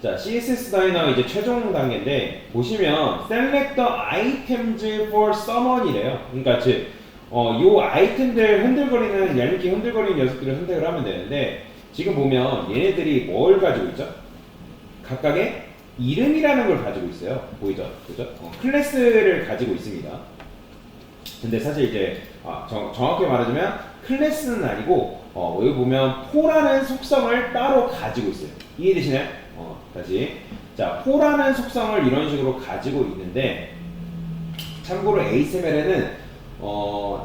자, CSS 다이너 이제 최종 단계인데 보시면 select the items for someone이래요. 그러니까 요 아이템들 흔들거리는 얄밉게 흔들거리는 녀석들을 선택을 하면 되는데 지금 보면 얘네들이 뭘 가지고 있죠? 각각의 이름이라는 걸 가지고 있어요. 보이죠? 그죠? 클래스를 가지고 있습니다. 근데 사실 이제 정확히 말하자면 클래스는 아니고 여기 보면 포라는 속성을 따로 가지고 있어요. 이해되시나요? 다시 자 포라는 속성을 이런 식으로 가지고 있는데 참고로 ASML에는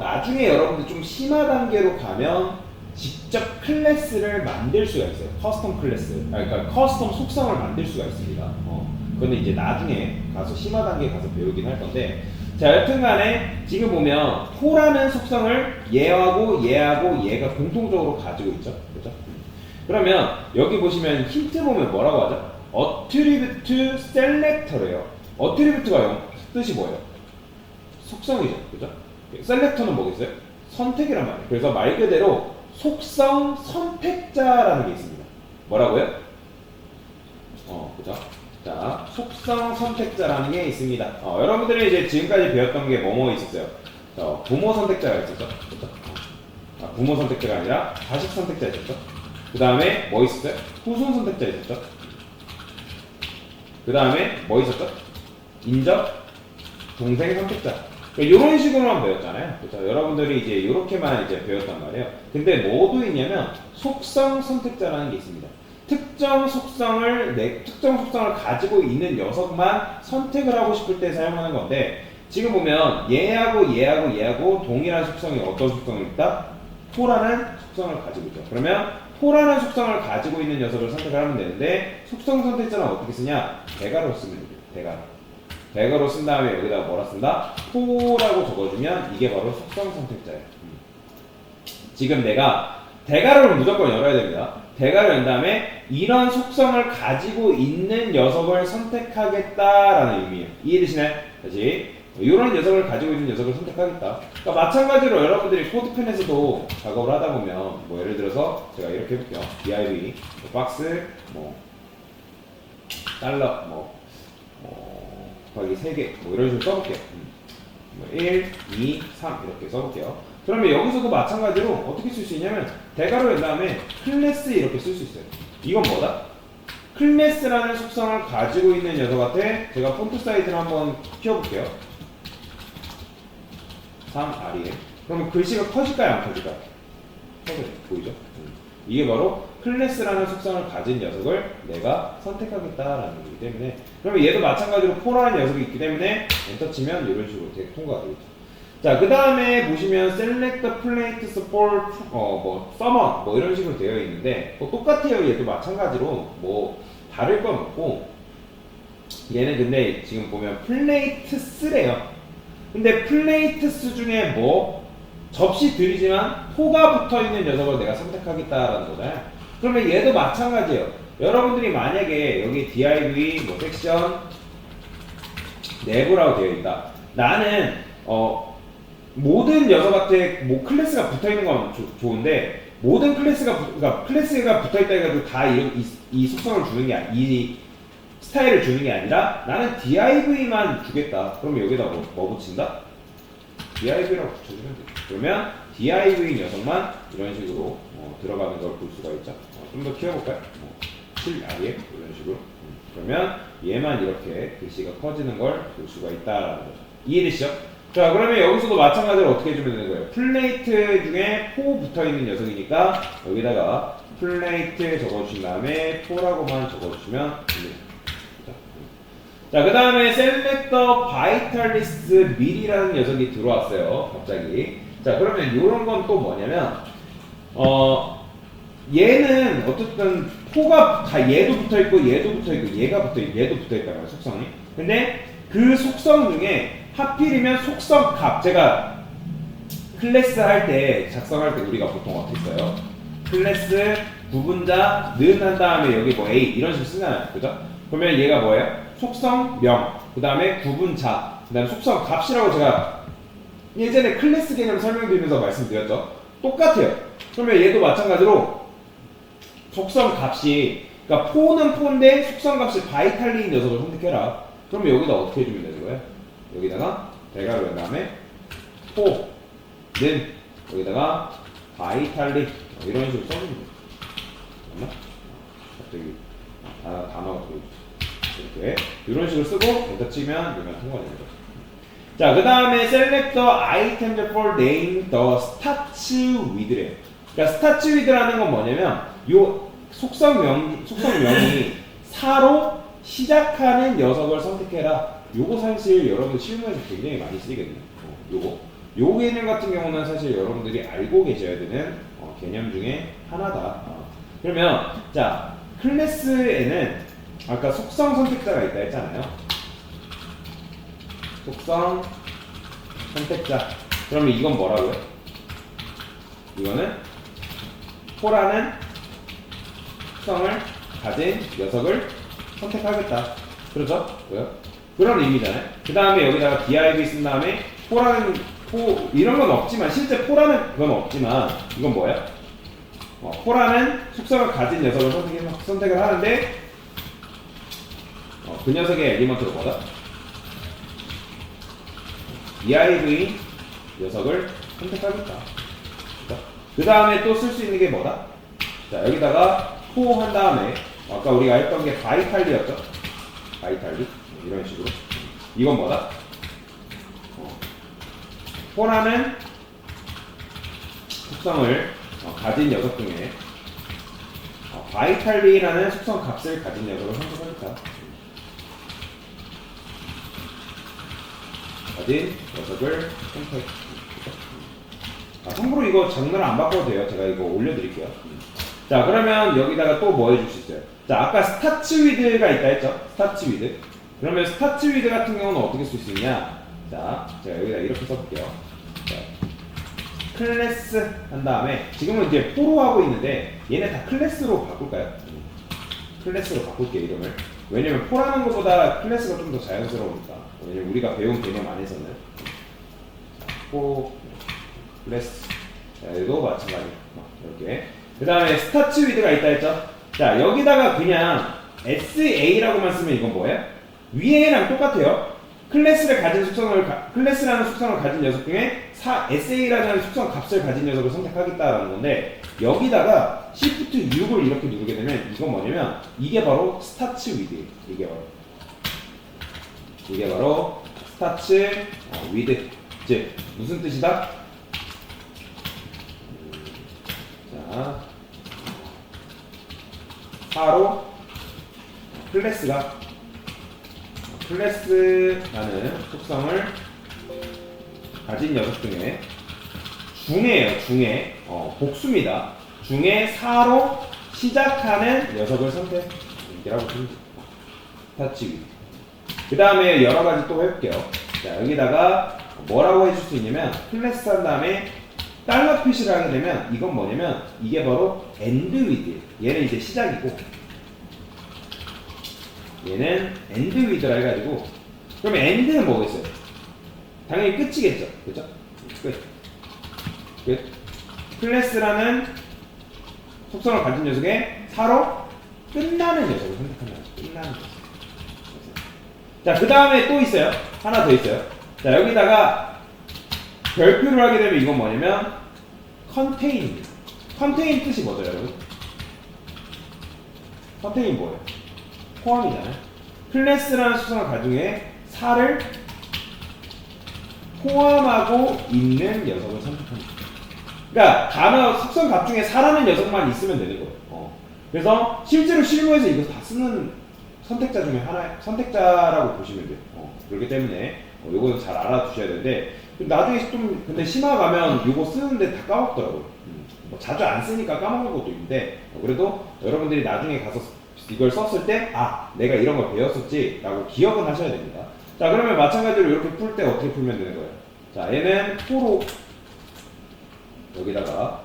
나중에 여러분들 좀 심화 단계로 가면 직접 클래스를 만들 수가 있어요. 커스텀 클래스, 그러니까 커스텀 속성을 만들 수가 있습니다. 그거는 이제 나중에 가서 심화 단계 가서 배우긴 할 건데, 자 여튼간에 지금 보면 포라는 속성을 얘하고 얘가 공통적으로 가지고 있죠, 그렇죠? 그러면 여기 보시면 힌트 보면 뭐라고 하죠? attribute selector래요. attribute가 뜻이 뭐예요? 속성이죠, 그죠? 셀렉터는 뭐겠어요? 선택이란 말이에요. 그래서 말 그대로 속성 선택자라는 게 있습니다. 뭐라고요? 그죠? 자, 속성 선택자라는 게 있습니다. 여러분들이 이제 지금까지 배웠던 게 뭐뭐 있었어요? 부모 선택자가 있었죠? 그죠? 부모 선택자가 아니라 자식 선택자 있었죠? 그 다음에 뭐 있었어요? 후손 선택자 있었죠? 그 다음에 뭐 있었죠? 인적 동생 선택자. 이런 식으로만 배웠잖아요. 그렇죠? 여러분들이 이제 이렇게만 이제 배웠단 말이에요. 근데 뭐도 있냐면 속성 선택자라는 게 있습니다. 특정 속성을 가지고 있는 녀석만 선택을 하고 싶을 때 사용하는 건데 지금 보면 얘하고 동일한 속성이 어떤 속성을 있다? 포라는 속성을 가지고 있죠. 그러면 포라는 속성을 가지고 있는 녀석을 선택을 하면 되는데 속성 선택자는 어떻게 쓰냐? 대괄호 쓰면 돼요. 대괄호 쓴 다음에 여기다가 뭐라 쓴다? 포라고 적어주면 이게 바로 속성 선택자예요. 지금 내가 대괄호를 무조건 열어야 됩니다. 대괄호 연 다음에 이런 속성을 가지고 있는 녀석을 선택하겠다라는 의미예요. 이해되시나요? 다시 이런 녀석을 가지고 있는 녀석을 선택하겠다. 그러니까 마찬가지로 여러분들이 코드펜에서도 작업을 하다 보면 뭐 예를 들어서 제가 이렇게 해볼게요. div 박스 달러 곱하기 3개 뭐 이런 식으로 써볼게요. 1, 2, 3 이렇게 써볼게요. 그러면 여기서도 마찬가지로 어떻게 쓸 수 있냐면 대괄호 연 다음에 클래스 이렇게 쓸 수 있어요. 이건 뭐다? 클래스라는 속성을 가지고 있는 녀석한테 제가 폰트 사이즈를 한번 키워볼게요. 3R이에요. 그러면 글씨가 커질까요? 안 커질까요? 커져요. 보이죠? 이게 바로 클래스라는 속성을 가진 녀석을 내가 선택하겠다라는 거기 때문에 그러면 얘도 마찬가지로 포라는 녀석이 있기 때문에 엔터 치면 이런 식으로 통과가 되겠죠. 자, 그 다음에 보시면 select plate for summon 뭐 이런 식으로 되어 있는데 똑같아요. 얘도 마찬가지로 뭐 다를 건 없고 얘는 근데 지금 보면 플레이트스래요. 근데 플레이트스 중에 뭐 접시들이지만 포가 붙어있는 녀석을 내가 선택하겠다라는 거잖아요. 그러면 얘도 마찬가지예요. 여러분들이 만약에 여기 div 뭐 섹션 내부라고 되어 있다. 나는 모든 녀석한테 뭐 클래스가 붙어있는 건 좋은데 모든 클래스가 붙어있다 해가지고 다 이 속성을 주는 게 이 스타일을 주는 게 아니라 나는 div만 주겠다. 그럼 여기다 뭐 붙인다? div라고 붙여주면 돼. 그러면 div 녀석만 이런 식으로 들어가는 걸 볼 수가 있죠. 좀 더 키워볼까요? 7R에 이런 식으로. 그러면 얘만 이렇게 글씨가 커지는 걸 볼 수가 있다라는 거죠. 이해되시죠? 자, 그러면 여기서도 마찬가지로 어떻게 해주면 되는 거예요? 플레이트 중에 포 붙어있는 녀석이니까 여기다가 플레이트 적어주신 다음에 포라고만 적어주시면 됩니다. 자, 그 다음에 select vitalis 밀이라는 녀석이 들어왔어요. 갑자기. 자, 그러면 이런 건 또 뭐냐면 얘는 어쨌든 포가 다 얘도 붙어있고 얘도 붙어있고 얘도 붙어있다는 속성이. 근데 그 속성 중에 하필이면 속성 값, 제가 클래스 할 때 작성할 때 우리가 보통 어떻게 써요? 클래스 구분자 는 한 다음에 여기 뭐 A 이런 식으로 쓰잖아요. 그죠? 그러면 얘가 뭐예요? 속성명, 그 다음에 구분자, 그 다음에 속성 값이라고 제가 예전에 클래스 개념 설명드리면서 말씀드렸죠. 똑같아요. 그러면 얘도 마찬가지로 속성 값이 그러니까 포는 포인데 속성값이 바이탈리인 녀석을 선택해라. 그럼 여기다 어떻게 해주면 되는 거예요? 여기다가 대괄호 한 다음에 포는 여기다가 바이탈리 이런 식으로 써주면 돼요. 맞나? 갑자기 단어가 이렇게 이런 식으로 쓰고 엔터 치면 이면 통과되는 거죠. 자, 그 다음에 select the items for name the starts with래요. 그러니까 starts with라는 건 뭐냐면 요 속성명이 4로 시작하는 녀석을 선택해라. 요거 사실 여러분들 실무에서 굉장히 많이 쓰이거든요. 요 개념 같은 경우는 사실 여러분들이 알고 계셔야 되는 개념 중에 하나다. 그러면 자, 클래스에는 아까 속성 선택자가 있다 했잖아요. 속성 선택자. 그러면 이건 뭐라고요? 이거는 포라는 속성을 가진 녀석을 선택하겠다. 그렇죠? 그런 의미잖아요. 그 다음에 여기다가 div 쓴 다음에 포라는 포 이런 건 없지만 실제 포라는 건 없지만 이건 뭐야? 포라는 속성을 가진 녀석을 선택을 하는데 그 녀석의 엘리먼트가 뭐다? div 녀석을 선택하겠다. 그 다음에 또 쓸 수 있는 게 뭐다? 자, 여기다가 포 한 다음에 아까 우리가 했던 게 바이탈리였죠? 바이탈리 이런 식으로. 이건 뭐다? 포라는 속성을 가진 녀석 중에 바이탈리라는 속성 값을 가진 녀석을 선택하겠다. 가진 녀석을 선택. 참고로 이거 장르를 안 바꿔도 돼요. 제가 이거 올려드릴게요. 자, 그러면 여기다가 또 뭐 해줄 수 있어요? 자, 아까 스타츠 위드가 있다 했죠? 스타츠 위드. 그러면 스타츠 위드 같은 경우는 어떻게 쓸 수 있냐? 자, 제가 여기다 이렇게 써볼게요. 자, 클래스 한 다음에 지금은 이제 포로 하고 있는데 얘네 다 클래스로 바꿀까요? 클래스로 바꿀게요, 이름을. 왜냐면 포라는 것보다 클래스가 좀 더 자연스러우니까. 왜냐면 우리가 배운 개념 안에서는 포 클래스. 자, 이거 마찬가지. 이렇게. 그 다음에 스타츠 위드가 있다 했죠? 자, 여기다가 그냥 SA라고만 쓰면 이건 뭐예요? 위에랑 똑같아요. 클래스라는 속성을 가진 녀석 중에 SA라는 속성 값을 가진 녀석을 선택하겠다라는 건데 여기다가 Shift 6을 이렇게 누르게 되면 이건 뭐냐면 이게 바로 스타츠 위드. 이게 바로 스타츠 위드. 즉 무슨 뜻이다? 자, 4로 클래스라는 속성을 가진 녀석 중에 중에 복수입니다. 중에 4로 시작하는 녀석을 선택이라고 합니다. 스타츠 위드. 그 다음에 여러 가지 또 해볼게요. 자, 여기다가 뭐라고 해줄 수 있냐면 클래스 한 다음에 달러 표시를 하게 되면 이건 뭐냐면 이게 바로 end with. 얘는 이제 시작이고 얘는 end with라 해가지고 그러면 end는 뭐겠어요? 당연히 끝이겠죠. 그죠? 끝. 클래스라는 속성을 가진 녀석의 4로 끝나는 녀석을 선택한다. 끝나는 녀석. 자, 그 다음에 또 있어요. 하나 더 있어요. 자, 여기다가 별표를 하게 되면 이건 뭐냐면 contain입니다. contain 뜻이 뭐죠, 여러분? contain 뭐예요? 포함이잖아요. 클래스라는 속성을 가중에 4를 포함하고 있는 녀석을 선택합니다. 그러니까 단어 속성 값 중에 4라는 녀석만 있으면 되는 거예요. 그래서 실제로 실무에서 이거 다 쓰는 선택자 중에 하나, 선택자라고 보시면 돼요. 그렇기 때문에 요거는 잘 알아두셔야 되는데 나중에 좀 근데 심화 가면 요거 쓰는데 다 까먹더라고요. 뭐 자주 안 쓰니까 까먹는 것도 있는데 그래도 여러분들이 나중에 가서 이걸 썼을 때 내가 이런 걸 배웠었지 라고 기억은 하셔야 됩니다. 자, 그러면 마찬가지로 이렇게 풀 때 어떻게 풀면 되는 거예요? 자, 얘는 포로 여기다가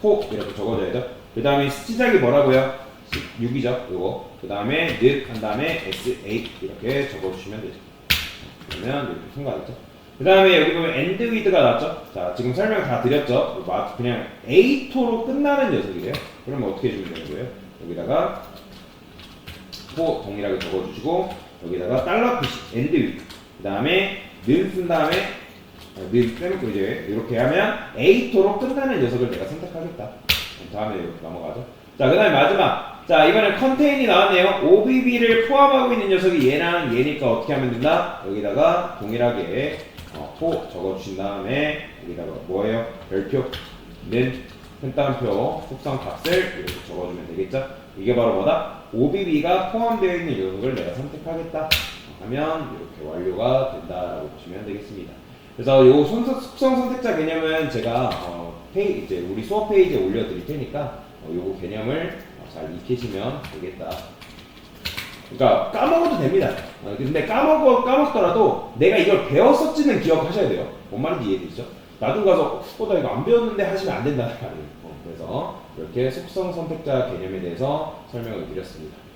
포 이렇게 적어줘야죠. 그 다음에 시작이 뭐라고요? 6이죠. 요거. 그 다음에 넷 한 다음에 SA 이렇게 적어주시면 되죠. 그러면 이렇게 통과하겠죠. 그 다음에 여기 보면 end with가 나왔죠? 자, 지금 설명 다 드렸죠? 그냥 A 토로 끝나는 녀석이래요. 그러면 어떻게 해주면 되는 거예요? 여기다가 포 동일하게 적어주시고 여기다가 달러 표시 엔드 위 그 다음에 는 쓴 다음에 는 빼놓고 이제 이렇게 하면 에이토로 끝나는 녀석을 내가 선택하겠다. 다음에 이렇게 넘어가죠. 자, 그 다음에 마지막. 자, 이번엔 컨테인이 나왔네요. OBB를 포함하고 있는 녀석이 얘랑 얘니까 어떻게 하면 된다? 여기다가 동일하게 포 적어주신 다음에 여기다가 뭐예요? 별표는 펜따옴표 속성 값을 이렇게 적어주면 되겠죠? 이게 바로 뭐다? OBB가 포함되어 있는 녀석을 내가 선택하겠다 하면 이렇게 완료가 된다라고 보시면 되겠습니다. 그래서 요 속성 선택자 개념은 제가 이제 우리 수업 페이지에 올려드릴 테니까 요거 개념을 잘 익히시면 되겠다. 그러니까 까먹어도 됩니다. 근데 까먹더라도 내가 이걸 배웠었지는 기억하셔야 돼요. 뭔 말인지 이해되시죠? 나중 가서 나 이거 안 배웠는데 하시면 안 된다는 말이에요. 그래서 이렇게 속성 선택자 개념에 대해서 설명을 드렸습니다.